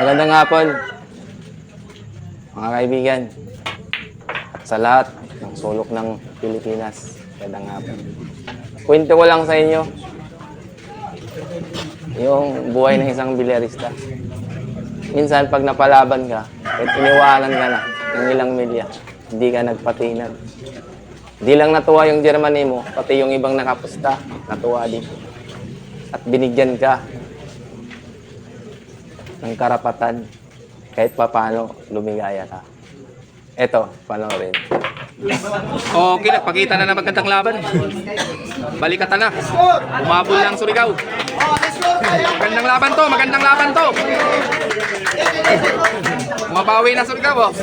Magandang hapon, mga kaibigan. At sa lahat ng sulok ng Pilipinas, magandang hapon. Kwento ko lang sa inyo yung buhay ng isang bilyarista. Minsan pag napalaban ka, kahit iniwanan ka na ng ilang milya, hindi ka nagpatinag. Hindi lang natuwa yung Germany mo, pati yung ibang nakapusta, natuwa din. At binigyan ka ng karapatan kahit papaano lumigaya ka. Eto, panoorin. Okay, nagpakita na ng magandang laban. Balikatan na. Umabol lang Surigao. Magandang laban to. Umabawi na Surigao.